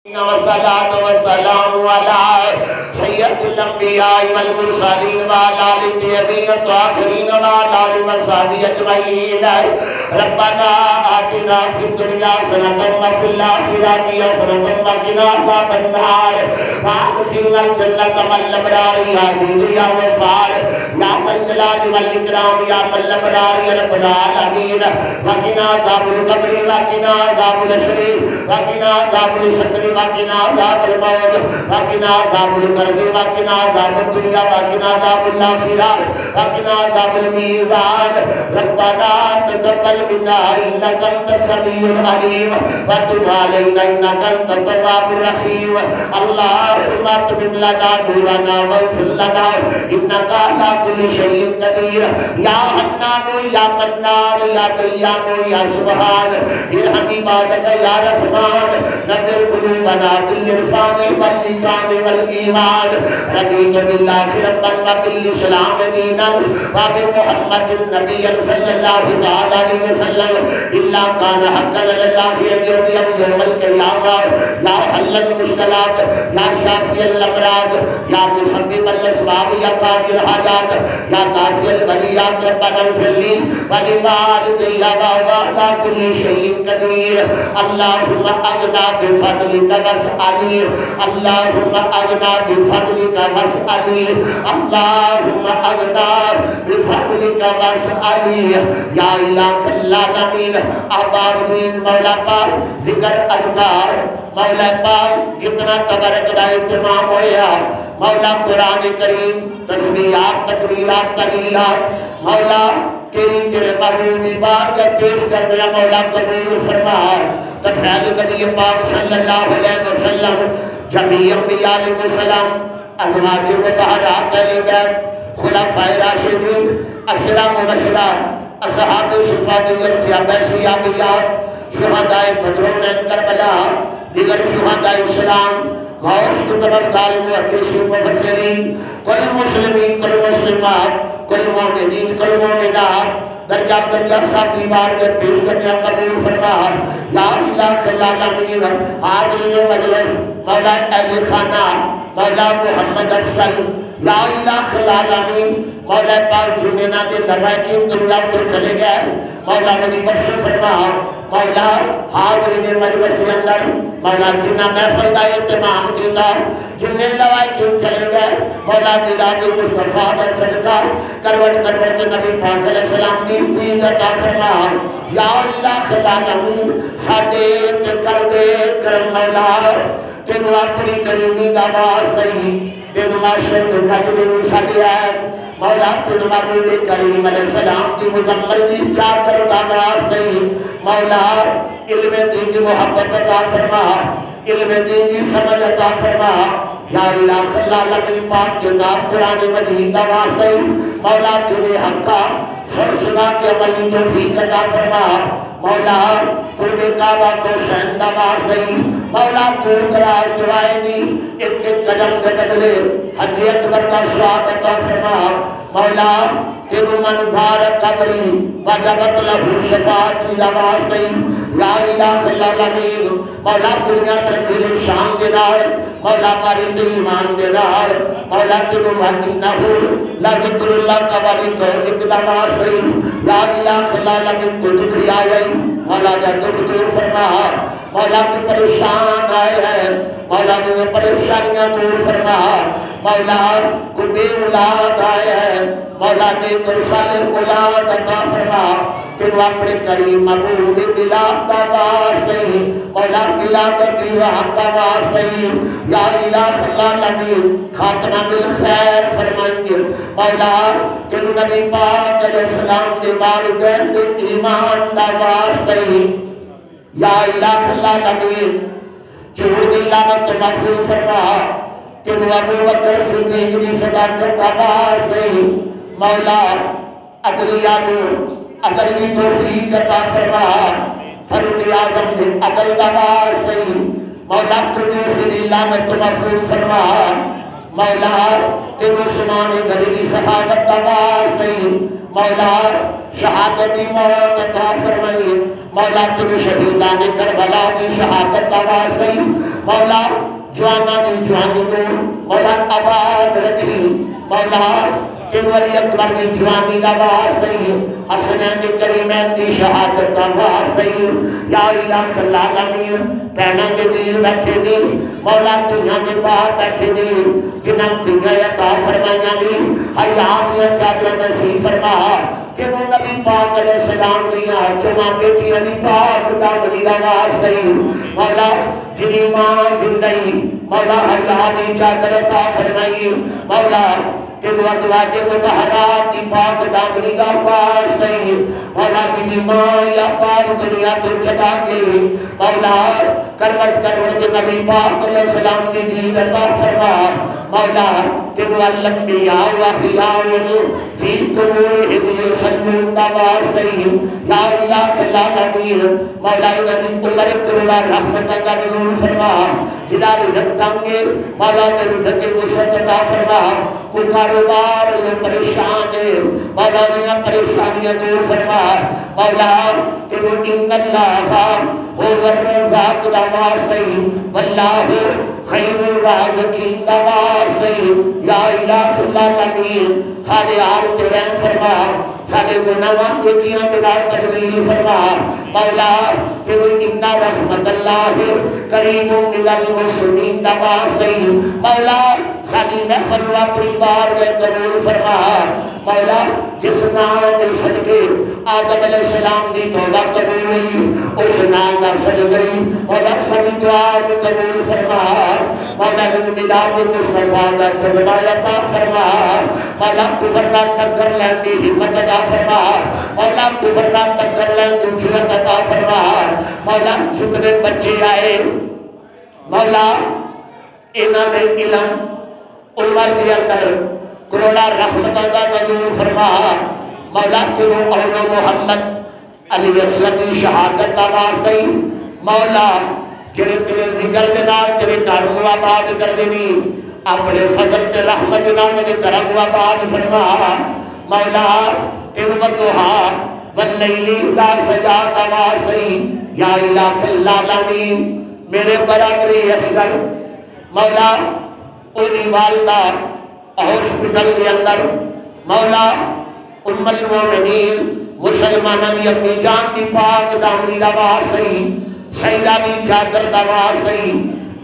والصلاة والسلام على سيد الأنبياء والمرسلين وعلى آله الطيبين الطاهرين وعلى آله وصحبه أجمعين. ربنا آتنا في الدنيا حسنة وفي الآخرة حسنة وقنا عذاب النار وأدخلنا الجنة مع الأبرار يا عزيز يا غفار يا ذا الجلال والإكرام يا من الأبرار يا رب العالمين. وقنا عذاب القبر وقنا عذاب الحشر وقنا عذاب الشقر وقنا عذاب الموت وقنا عذاب القرب وقنا عذاب الدنيا وقنا عذاب الآخرة وقنا عذاب الميزان. ربنا تقبل منا إنك أنت السميع العليم وتب علينا إنك أنت التواب الرحيم. اللهم أتمم لنا نورنا واغفر لنا إنك على كل شيء قدير. يا حنان يا منان يا ديان يا سبحان ارحم عبادك يا رحمن نذر قلوبنا بالعرفان والإيمان والإيمان. رضيت بالله ربا وبالإسلام دينا وبمحمد نبيا صلى الله تعالى عليه وسلم. إلا كان حقا على الله أن يرضي يوم القيامة. يا حل المشكلات يا شافي الأمراض يا مسبب الأسباب يا قاضي الحاجات يا دافع البليات ربنا اغفر لي ولوالدي وعلى كل شيء قدير. اللهم أغنى بفضلك واسألي اللهم أغنى بفضلك واسألي اللهم أغنى بفضلك واسألي. یا الہ العالمین آباد دین مولا پاک ذکر اذکار مولا پاک جتنا تبارک دا اہتمام ہویا مولا قرآن کریم تسبیحات تکبیرات تلیلات مولا تیرے محبوب دی بارگاہ پیش کرنے مولا قبول فرما. تفعیل نبی پاک صلی اللہ علیہ وسلم جمیع انبیاء علیہ السلام ازواج مطہرات اہل بیت خلفاء راشدین عشرہ مبشرہ اصحاب صفات دیگر صحابہ صحابیات شہداء بدر و کربلا دیگر شہداء اسلام غوث کتب ابدال محدثین مفسرین کل مسلمین کل مسلمات کل مومنین کل مومنات درجہ درجہ صاحب دیوار کے پیش کرنے قبول فرما. یا الہ العالمین حاضرین مجلس مولا اہل خانہ مولا محمد افضل یا الہ العالمین مولا پاک جنینا دے نوائکین دنیا تو چلے گئے مولا منی بخش فرما. مولا حاضرین مجلس کے اندر مولا جنہ محفل دا اہتمام کیتا جنہیں لوائکین چلے گئے مولا میلاد مصطفیٰ دا صدقہ کروٹ کروٹ نبی پاک علیہ السلام دین عطا فرما. یا الہ العالمین ساڈے تے کر دے کرم مولا تینوں اپنی کریمی دا واسطہ ہی دن معاشر دے کج دینی ساڈے ہے مولا تینوں محبوب کریم علیہ السلام دی مزمل دی چادر دا واسطہ ہی مولا علم دین دی محبت عطا فرما علم دین دی سمجھ عطا فرما. یا الہ العالمین پاک کتاب قرآن مجید دا واسطہ ہی مولا تیرے حقا سن سنا کے عملی توفیق عطا فرما. مولا قرب کعبہ کو شہن دا واسطہ ہی مولا دور دراز دعائیں دی ایک ایک قدم دے بدلے حج اکبر دا ثواب عطا فرما. مولا تینوں منظار قبری وجبت لہو شفاعتی دا واسطہ ہی یا الہ العالمین مولا دنیا ترقی لے شان دے نال مولا ماری دے ایمان دے نال مولا تینوں وَإِنَّهُ لَذِكْرُ اللَّهِ قَوَلِ قَوْمِكَ دا واسطہ ہی یا الہ العالمین کو دکھی آئی مولا دے دکھ دور فرما. مولا کو پریشان آئے ہیں مولا دے پریشانیاں دور فرما. مولا کو بے اولاد آئے ہیں مولا نے کرسال اولاد عطا فرما. تینوں اپنے کریم محبوب ملاد دا واسطہ ہی مولا ملاد دی راحت دا واسطہ ہی یا الہ العالمین خاتمہ بالخیر فرمائیں گے. مولا تینوں نبی پاک علیہ السلام نے والدین دے ایمان دا واسطہ ہی یا الہ العالمین جھوٹ دی لعنت تو محفوظ فرما. تینوں ابو بکر صدیق دی صداقت دا واسطہ ہی مولا عدلیہ نور عدل دی توفیق عطا فرما. فاروق اعظم دے عدل دا واسطہ ہی مولا قدوس دی لعنت تو محفوظ فرما. مولا تینوں سمان گھر دی صحابت دا واسطہ ہی مولا شہادت دی موت عطا فرمائی مولا تیرے شہیدان کربلا دی شہادت دا واسطے مولا جوانا دی جوانی کو مولا آباد رکھی مولا تین ولی اکبر دی جوانی دا واسطے حسنین کریمین دی شہادت دا واسطے یا الہ العالمین پہنا دے ویر بیٹھے دی مولا تیاں دے باہر بیٹھے دی جنہاں تیاں عطا فرمائیاں دی حیات یا چادر نصیب فرما تینوں نبی پاک علیہ السلام دیا جمع بیٹیاں دی پاک دامنی دا واسطے مولا جنی ماں زندگی مولا حیات یا چادر عطا فرمائی مولا تینوں ازواج مطہرات دی پاک دامنی دا واسطے مولا جنی ماں یا پاک دنیا تو چڑھا کے مولا کروٹ کے نبی پاک علیہ السلام دی دید عطا فرما مولا تینو الانبیاء و احیاء فی قبورہم یصلون دا واسطے یا الہ العالمین مولا انہاں دی عمر کروڑا رحمت دا نزول فرما جدا رزق تنگے مولا دے رزق وسعت عطا فرما کو کاروبار لو پریشان ہے مولا دیاں پریشانیاں دور فرما مولا تینو ان اللہ هو الرزاق دا واسطے واللہ خیر الرازقین دا واسطے یا الہ العالمین ساڑے آل تے رحم فرما ساڑے گناہاں دیکھیاں تیرا تبدیل فرما مولا تیرے انہا رحمت اللہ قریب من المحسنین دا واسطے مولا ساڑی محفل و اپنی بار گئے قبول فرما مولا جس نام دے صدقے آدم علیہ السلام دی توبہ قبول ہوئی اس نام دا صدقے مولا ساڑی دعا قبول فرما مولا ملاد مصطفیٰ دا جذبہ عطا فرما مولا کفرنا ٹکر لین دی ہمت عطا فرما مولا کفرنا ٹکر لین دی جرت عطا فرما مولا جتنے بچے آئے مولا انہاں دے علم عمر دے اندر کروڑا رحمتاں دا نزول فرما مولا تیرو اولو محمد علی اسلام دی شہادت دا واسطے مولا جڑے تیرے ذکر دے نال تیرے گھر نوں آباد کر دینی اپنے فضل تے رحمت نال میرے گھر نوں آباد فرما مولا تیرے ودھا واللیل اذا سجا دا واسطے یا الہ العالمین میرے برادری اصغر مولا اودی والدہ ہاسپٹل کے اندر مولا ام المومنین مسلمانہ دی امی جان دی پاک دامنی دا واسطے سیدہ دی چادر دا واسطے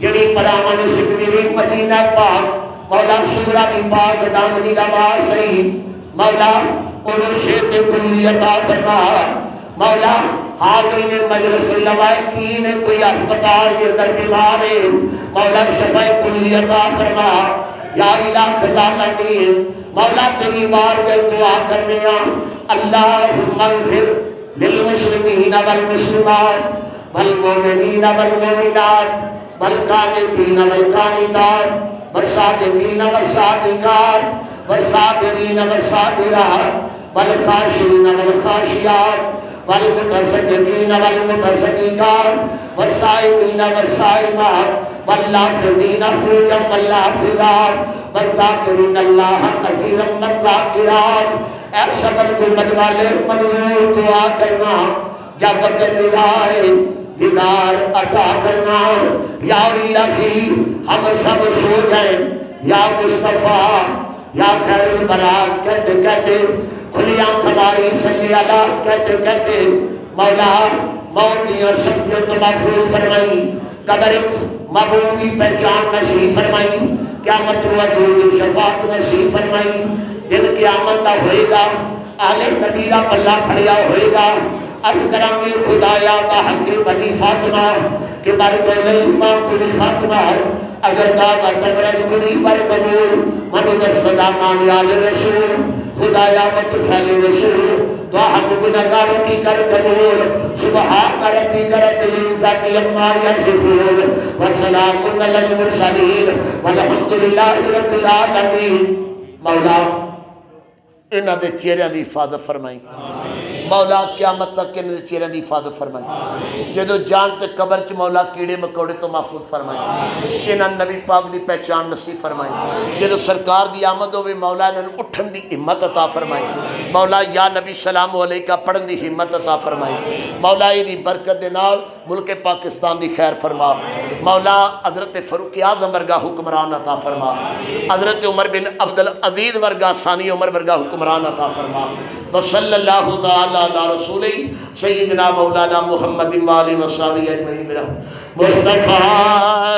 جڑی پراون سکھ دی مدینہ پاک مولا سورہ دی پاک دامنی دا واسطے مولا انہوں شیط کلی عطا فرما مولا حاضرین مجلس لوائقین کوئی اسپتال کے اندر بیمار ہے مولا شفاء کلی عطا فرما یا الہ العالمین مولا تیری بار گئے دعا کرنے اللہم اغفر للمسلمین والمسلمات والمومنین والمومنات والقانتین والقانتات والصادقین والصادقات والصابرین والصابرات والخاشعین والخاشعات والمتصدقین والمتصدقات والصائمین والصائمات واللافظین فروجا واللافظات والذاکرین اللہ کثیرا والذاکرات اے صبر گنبد والے منظور دعا کرنا یا وقت ندائے دیدار عطا کرنا یا الہی ہم سب سو جائیں یا مصطفیٰ یا خیر البراء کہتے کہتے کھلی آنکھ ہماری صلی اللہ کہتے کہتے مولا موت دیا سختیوں تو محفوظ فرمائی قبر معبود کی پہچان نصیب فرمائی قیامت و حضور کی شفاعت نصیب فرمائی دن قیامت دا ہوئے گا آل نبی دا پلہ کھڑیا ہوئے گا عرض کرانگے خدایا باحق بنی فاطمہ کہ برکو لئی ماں کلی فاطمہ اگر دعوت امرد کلی برقبول منو دست دامان آل رسول خدایا وطفیل رسول دعا ہم گناہگاروں کی کر قبول سبحان ربی رب العزت عما یصفون وسلام علی المرسلین والحمدللہ رب العالمین مولا انہاں دے چہریاں دی حفاظت فرمائی مولا قیامت تک کے چہرے دی حفاظت فرمائی جدو جان تے قبر چ مولا کیڑے مکوڑے تو محفوظ فرمائی انہاں نبی پاک دی پہچان نصیب فرمائی جدو سرکار دی آمد ہوئے مولا انہاں اٹھن دی ہمت عطا فرمائی مولا یا نبی سلام علیکہ پڑھن دی ہمت عطا فرمائی مولا دی برکت دے نال ملک پاکستان دی خیر فرما مولا حضرت فاروق اعظم ورگا حکمران عطا فرما حضرت عمر بن عبدالعزیز ورگا ثانی عمر ورگا حکمران عطا فرما وصلی اللہ تعالی علی رسولی سیدنا مولانا محمد و آلہ و صحبہ اجمعین برحمتہ مصطفیٰ